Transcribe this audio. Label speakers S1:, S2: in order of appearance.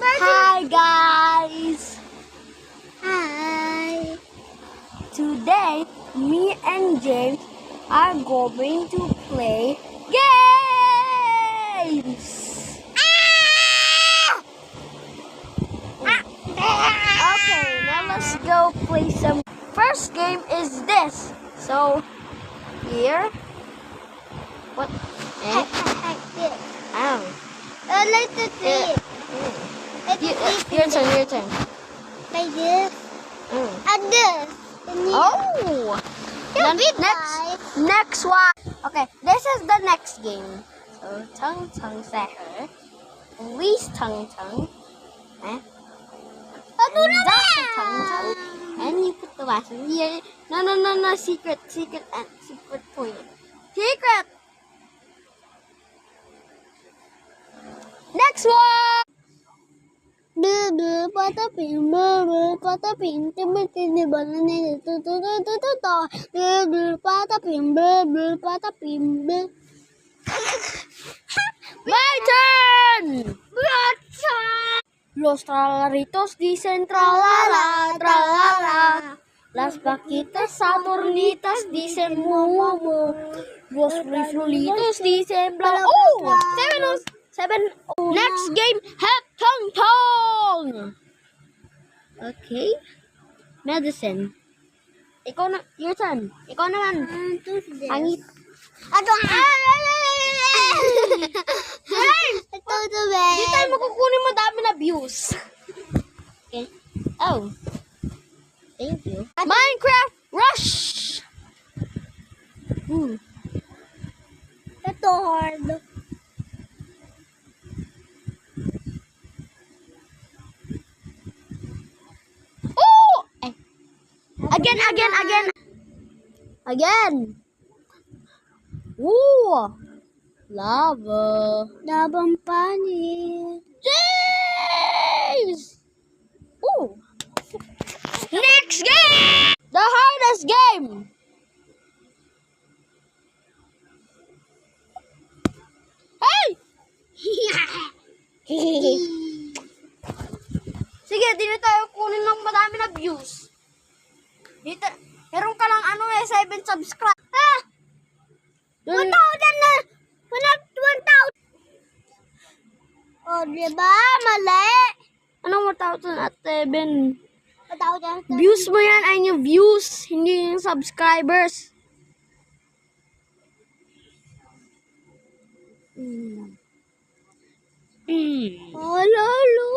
S1: Hi guys!
S2: Hi.
S1: Today, me and James are going to play games! Okay, now let's go play some. First game is this. So, here. What? Eh? Oh.
S2: Let's see.
S1: Your turn.
S2: Like this.
S1: Mm.
S2: And this.
S1: Oh! Next one. Okay, this is the next game. So, tongue seher. Least tongue. Eh? And that's a tongue. And you put the last one here. No. Secret point. Secret. Next one.
S2: Patapin,
S1: My turn. Los tralaritos dicen tralala. Las vaquitas saturnitas dicen mu. Los flulitos dicen bla. Oh! Seven. Next game, have tong. Okay. Medicine. Ikaw na, your turn. Ikaw naman. Hangit. Di tayo makukunin mo dami na views. Okay. Oh. Thank you. Minecraft Rush!
S2: Ito hard.
S1: Oh! Again. Ooh. Lava.
S2: Labang panit.
S1: James! Ooh. Next game! The hardest game! Hey! Sige, dito tayo kunin ng madami na views. Dito, meron ka lang 7 subscribe. Ah!
S2: 1,000 na. 1,000. Oh, diba? Mali.
S1: Anong 1,000 at 7?
S2: 1,000.
S1: Views mo yan ay yung views, hindi yung subscribers.
S2: Oh, lalo.